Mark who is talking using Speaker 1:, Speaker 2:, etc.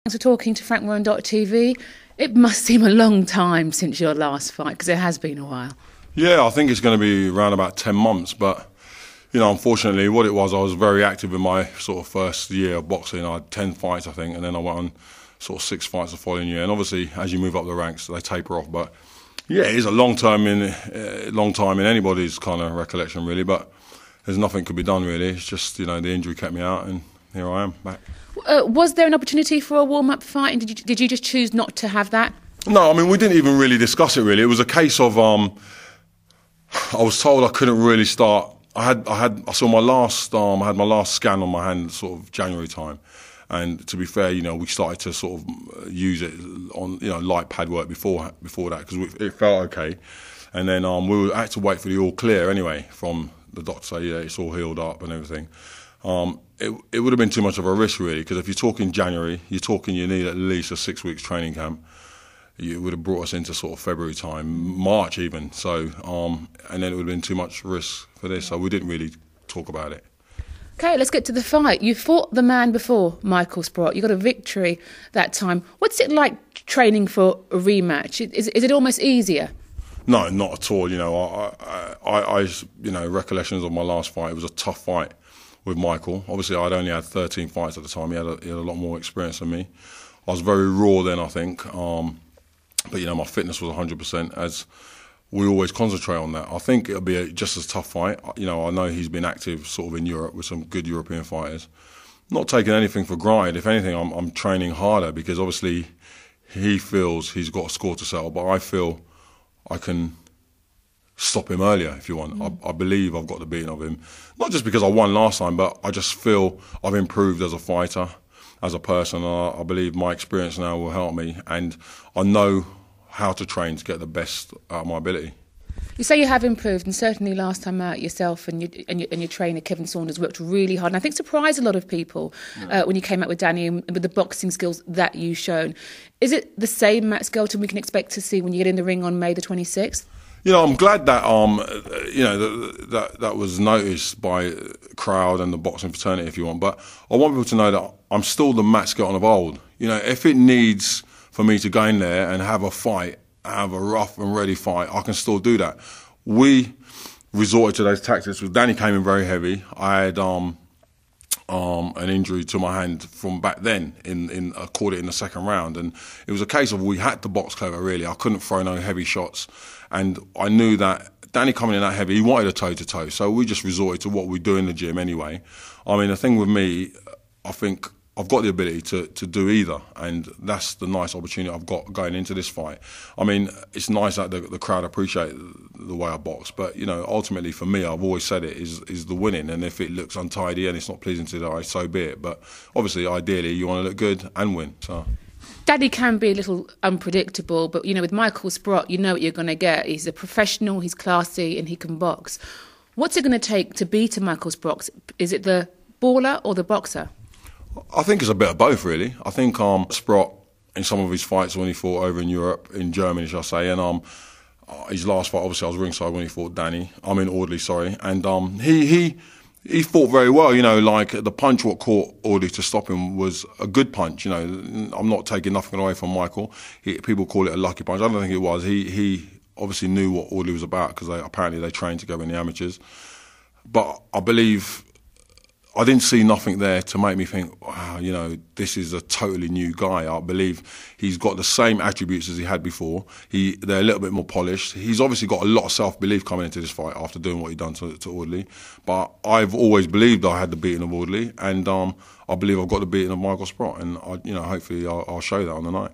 Speaker 1: Thanks for talking to FrankWarren.tv. It must seem a long time since your last fight, because it has been a while.
Speaker 2: Yeah, I think it's going to be around about 10 months, but, you know, unfortunately what it was, I was very active in my sort of first year of boxing. I had 10 fights, I think, and then I went on sort of 6 fights the following year. And obviously, as you move up the ranks, they taper off. But, yeah, it is a long time in anybody's kind of recollection, really, but there's nothing could be done, really. It's just, you know, the injury kept me out, and here I am, back.
Speaker 1: Was there an opportunity for a warm-up fight, and did you just choose not to have that?
Speaker 2: No, I mean, we didn't even really discuss it, really. It was a case of I was told I couldn't really start. I had my last scan on my hand sort of January time, and to be fair, you know, we started to sort of use it on, you know, light pad work before that, because it felt okay, and then we had to wait for the all clear anyway from the doctor to say, yeah, it's all healed up and everything. It would have been too much of a risk, really, because if you're talking January, you're talking you need at least a 6 weeks training camp. It would have brought us into sort of February time, March even. So, and then it would have been too much risk for this. So we didn't really talk about it.
Speaker 1: Okay, let's get to the fight. You fought the man before, Michael Sprott. You got a victory that time. What's it like training for a rematch? Is it almost easier?
Speaker 2: No, not at all. You know, I you know, recollections of my last fight. It was a tough fight with Michael. Obviously, I'd only had 13 fights at the time. He had a lot more experience than me. I was very raw then, I think. But, you know, my fitness was 100%, as we always concentrate on that. I think it'll be just as tough fight. You know, I know he's been active sort of in Europe with some good European fighters. Not taking anything for granted. If anything, I'm training harder, because obviously he feels he's got a score to settle, but I feel I can stop him earlier if you want. I believe I've got the beating of him. Not just because I won last time, but I just feel I've improved as a fighter, as a person. I believe my experience now will help me, and I know how to train to get the best out of my ability.
Speaker 1: You say you have improved, and certainly last time out, yourself and your trainer Kevin Saunders worked really hard, and I think surprised a lot of people when you came out with Danny and with the boxing skills that you've shown. Is it the same Matt Skelton we can expect to see when you get in the ring on May the 26th?
Speaker 2: You know, I'm glad that you know, that was noticed by the crowd and the boxing fraternity, if you want. But I want people to know that I'm still the Matt Skelton of old. You know, if it needs for me to go in there and have a fight, have a rough and ready fight, I can still do that. We resorted to those tactics. Danny came in very heavy. I had an injury to my hand from back then. I caught it in the second round, and it was a case of we had to box clever, really. I couldn't throw no heavy shots, and I knew that Danny coming in that heavy, he wanted a toe-to-toe, so we just resorted to what we do in the gym anyway. I mean, the thing with me, I think I've got the ability to do either, and that's the nice opportunity I've got going into this fight. I mean, it's nice that the crowd appreciate the way I box, but, you know, ultimately for me, I've always said it, is the winning, and if it looks untidy and it's not pleasing to the eye, so be it. But obviously, ideally, you want to look good and win. So.
Speaker 1: Daddy can be a little unpredictable, but, you know, with Michael Sprott, you know what you're going to get. He's a professional, he's classy, and he can box. What's it going to take to beat a Michael Sprott? Is it the baller or the boxer?
Speaker 2: I think it's a bit of both, really. I think Sprott, in some of his fights when he fought over in Europe, in Germany, shall I say, and his last fight, obviously, I was ringside when he fought Danny. Audley, sorry. And he fought very well, you know, like the punch what caught Audley to stop him was a good punch, you know. I'm not taking nothing away from Michael. People call it a lucky punch. I don't think it was. He obviously knew what Audley was about, because apparently they trained together in the amateurs. But I believe I didn't see nothing there to make me think, wow, you know, this is a totally new guy. I believe he's got the same attributes as he had before. They're a little bit more polished. He's obviously got a lot of self-belief coming into this fight after doing what he'd done to Audley. But I've always believed I had the beating of Audley, and I believe I've got the beating of Michael Sprott, and you know, hopefully I'll show that on the night.